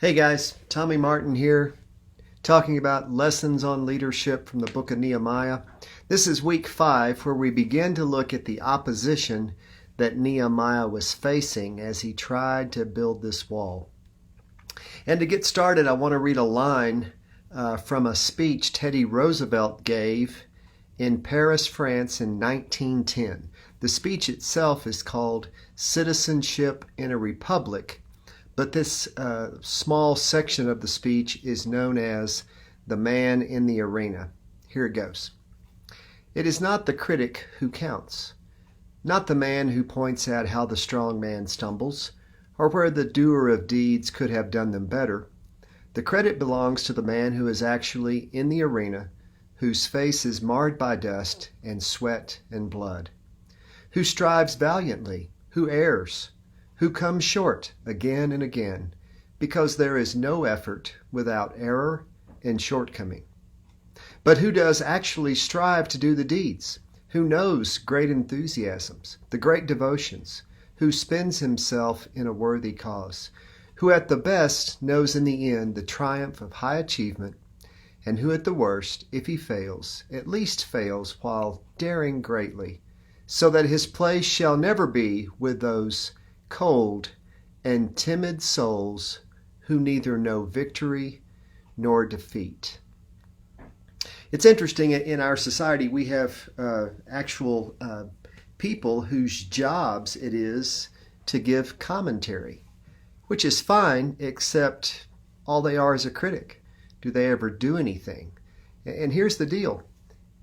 Hey guys, Tommy Martin here, talking about lessons on leadership from the book of Nehemiah. This is week 5, where we begin to look at the opposition that Nehemiah was facing as he tried to build this wall. And to get started, I want to read a line from a speech Teddy Roosevelt gave in Paris, France in 1910. The speech itself is called Citizenship in a Republic, but this small section of the speech is known as the man in the arena. Here it goes. It is not the critic who counts, not the man who points out how the strong man stumbles, or where the doer of deeds could have done them better. The credit belongs to the man who is actually in the arena, whose face is marred by dust and sweat and blood, who strives valiantly, who errs, who comes short again and again, because there is no effort without error and shortcoming. But who does actually strive to do the deeds, who knows great enthusiasms, the great devotions, who spends himself in a worthy cause, who at the best knows in the end the triumph of high achievement, and who at the worst, if he fails, at least fails while daring greatly, so that his place shall never be with those cold and timid souls who neither know victory nor defeat. It's interesting, in our society we have actual people whose jobs it is to give commentary, which is fine, except all they are is a critic. Do they ever do anything? And here's the deal.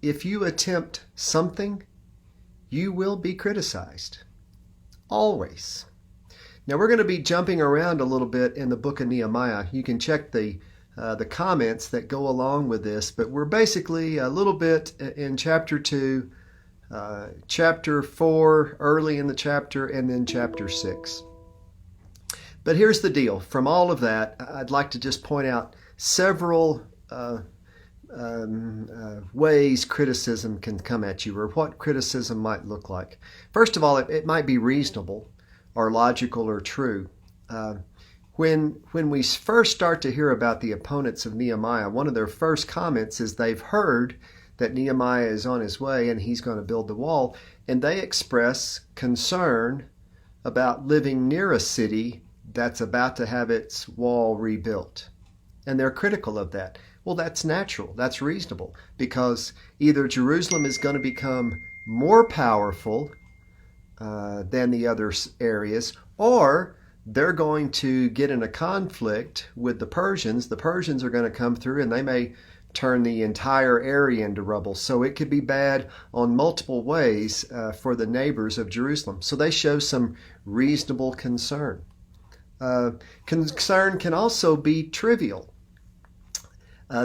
If you attempt something, you will be criticized. Always. Now we're going to be jumping around a little bit in the book of Nehemiah. You can check the comments that go along with this, but we're basically a little bit in chapter 2, chapter 4 early in the chapter, and then chapter 6. But here's the deal. From all of that, I'd like to just point out several ways criticism can come at you, or what criticism might look like. First of all, it might be reasonable or logical or true. When we first start to hear about the opponents of Nehemiah, one of their first comments is they've heard that Nehemiah is on his way and he's going to build the wall, and they express concern about living near a city that's about to have its wall rebuilt. And they're critical of that. Well, that's natural. That's reasonable, because either Jerusalem is going to become more powerful than the other areas, or they're going to get in a conflict with the Persians. The Persians are going to come through and they may turn the entire area into rubble. So it could be bad on multiple ways for the neighbors of Jerusalem. So they show some reasonable concern. Concern can also be trivial.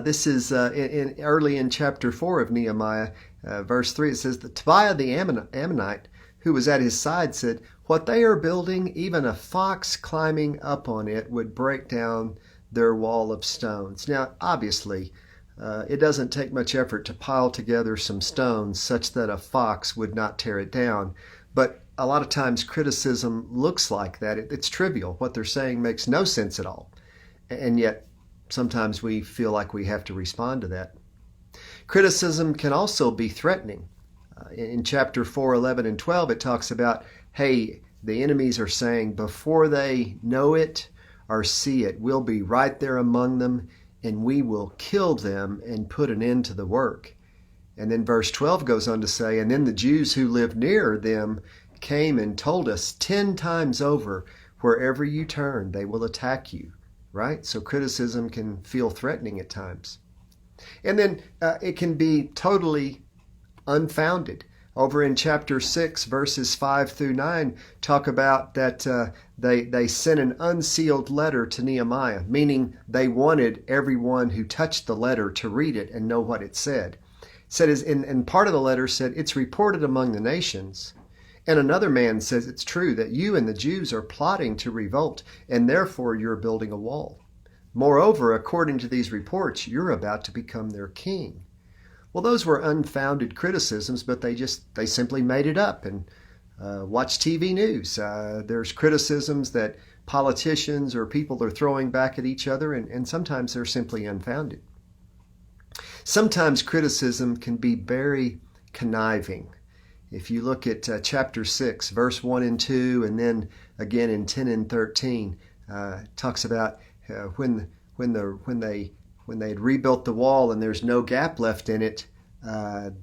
This is early in chapter 4 of Nehemiah, verse 3. It says that Tobiah the Ammonite, who was at his side, said, "What they are building, even a fox climbing up on it would break down their wall of stones." Now, obviously, it doesn't take much effort to pile together some stones such that a fox would not tear it down. But a lot of times criticism looks like that. It's trivial. What they're saying makes no sense at all. And yet, sometimes we feel like we have to respond to that. Criticism can also be threatening. In chapter 4, 11, and 12, it talks about, hey, the enemies are saying before they know it or see it, we'll be right there among them and we will kill them and put an end to the work. And then verse 12 goes on to say, and then the Jews who lived near them came and told us 10 times over, wherever you turn, they will attack you. Right? So criticism can feel threatening at times. And then it can be totally unfounded. Over in chapter 6, verses 5 through 9, talk about that they sent an unsealed letter to Nehemiah, meaning they wanted everyone who touched the letter to read it and know what it said. It said, and part of the letter said, "It's reported among the nations." And another man says, "It's true that you and the Jews are plotting to revolt, and therefore you're building a wall. Moreover, according to these reports, you're about to become their king." Well, those were unfounded criticisms, but they simply made it up. And watch TV news. There's criticisms that politicians or people are throwing back at each other, and sometimes they're simply unfounded. Sometimes criticism can be very conniving. If you look at chapter 6, verse 1 and 2, and then again in 10 and 13, talks about when they had rebuilt the wall and there's no gap left in it,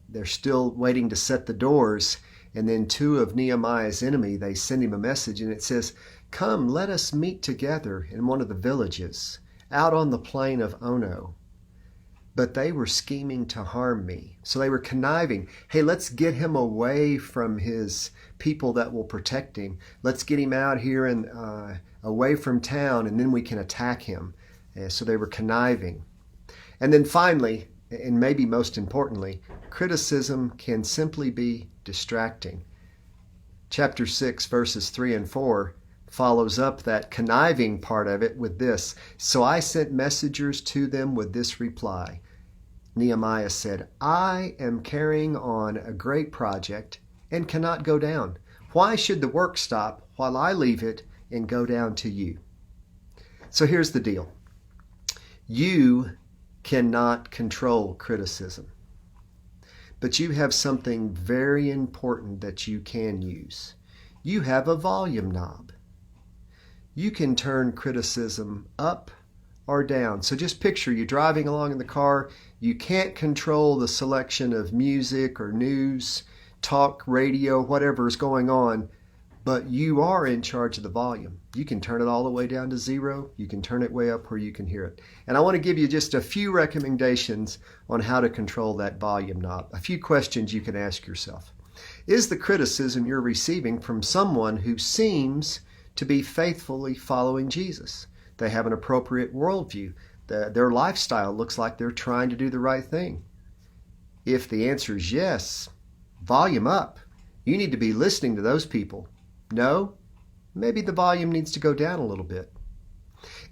they're still waiting to set the doors. And then two of Nehemiah's enemy, they send him a message, and it says, "Come, let us meet together in one of the villages out on the plain of Ono." But they were scheming to harm me. So they were conniving. Hey, let's get him away from his people that will protect him. Let's get him out here and away from town, and then we can attack him. So they were conniving. And then finally, and maybe most importantly, criticism can simply be distracting. Chapter 6, verses 3 and 4 follows up that conniving part of it with this. "So I sent messengers to them with this reply." Nehemiah said, "I am carrying on a great project and cannot go down. Why should the work stop while I leave it and go down to you?" So here's the deal. You cannot control criticism, but you have something very important that you can use. You have a volume knob. You can turn criticism up or down. So just picture you driving along in the car. You can't control the selection of music or news, talk, radio, whatever is going on, but you are in charge of the volume. You can turn it all the way down to 0. You can turn it way up where you can hear it. And I want to give you just a few recommendations on how to control that volume knob. A few questions you can ask yourself. Is the criticism you're receiving from someone who seems to be faithfully following Jesus? They have an appropriate worldview. Their lifestyle looks like they're trying to do the right thing. If the answer is yes, volume up. You need to be listening to those people. No, maybe the volume needs to go down a little bit.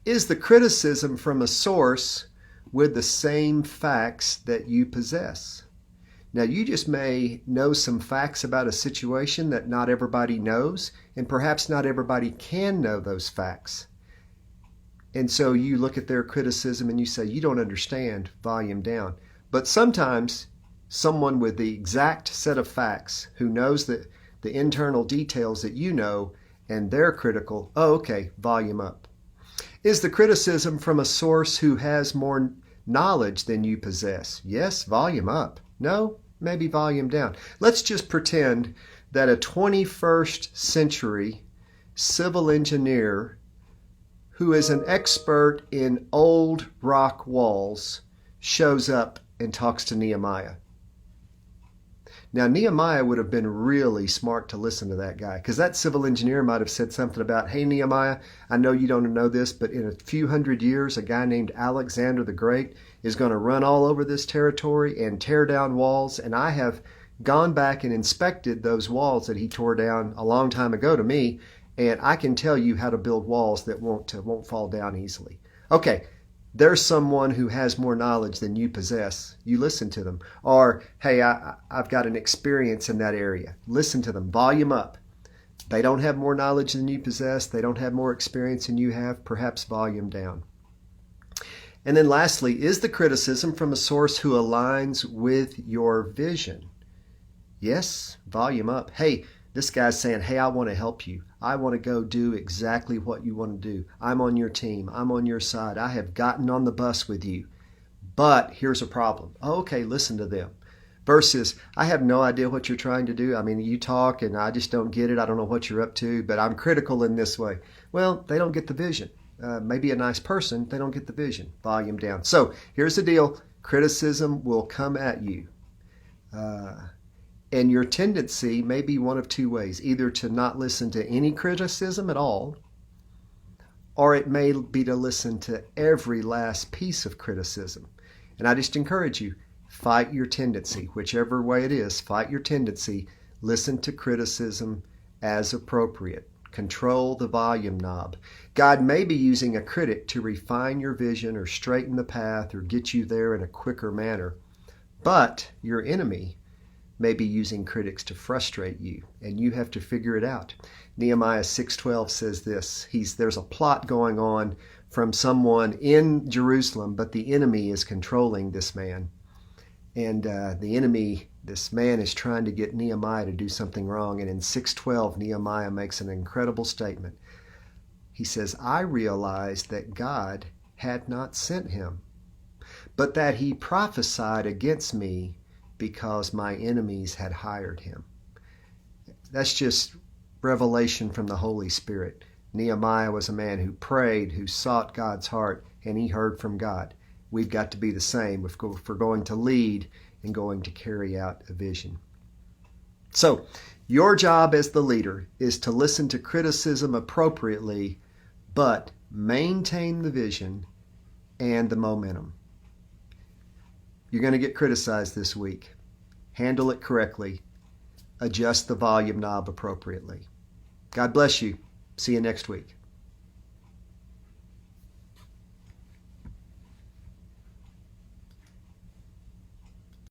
Is the criticism from a source with the same facts that you possess? Now, you just may know some facts about a situation that not everybody knows, and perhaps not everybody can know those facts. And so you look at their criticism and you say, "You don't understand, volume down." But sometimes someone with the exact set of facts who knows the internal details that you know, and they're critical, "Oh, okay, volume up." Is the criticism from a source who has more knowledge than you possess? Yes, volume up. No, maybe volume down. Let's just pretend that a 21st century civil engineer who is an expert in old rock walls shows up and talks to Nehemiah. Now, Nehemiah would have been really smart to listen to that guy, because that civil engineer might have said something about, "Hey, Nehemiah, I know you don't know this, but in a few hundred years, a guy named Alexander the Great is going to run all over this territory and tear down walls, and I have gone back and inspected those walls that he tore down a long time ago to me, and I can tell you how to build walls that won't fall down easily." Okay, there's someone who has more knowledge than you possess. You listen to them. Or, "Hey, I've got an experience in that area." Listen to them. Volume up. They don't have more knowledge than you possess. They don't have more experience than you have. Perhaps volume down. And then lastly, is the criticism from a source who aligns with your vision? Yes, volume up. Hey, this guy's saying, "Hey, I want to help you. I want to go do exactly what you want to do. I'm on your team. I'm on your side. I have gotten on the bus with you. But here's a problem." Oh, okay, listen to them. Versus, "I have no idea what you're trying to do. I mean, you talk and I just don't get it. I don't know what you're up to, but I'm critical in this way." Well, they don't get the vision. Maybe a nice person, they don't get the vision. Volume down. So here's the deal. Criticism will come at you. And your tendency may be one of two ways, either to not listen to any criticism at all, or it may be to listen to every last piece of criticism. And I just encourage you, fight your tendency. Whichever way it is, fight your tendency. Listen to criticism as appropriate. Control the volume knob. God may be using a critic to refine your vision or straighten the path or get you there in a quicker manner. But your enemy may be using critics to frustrate you, and you have to figure it out. Nehemiah 6:12 says this, there's a plot going on from someone in Jerusalem, but the enemy is controlling this man. And the enemy, this man, is trying to get Nehemiah to do something wrong. And in 6:12, Nehemiah makes an incredible statement. He says, I realized that God had not sent him, but that he prophesied against me because my enemies had hired him. That's just revelation from the Holy Spirit. Nehemiah was a man who prayed, who sought God's heart, and he heard from God. We've got to be the same if we're going to lead and going to carry out a vision. So, your job as the leader is to listen to criticism appropriately, but maintain the vision and the momentum. You're going to get criticized this week. Handle it correctly. Adjust the volume knob appropriately. God bless you. See you next week.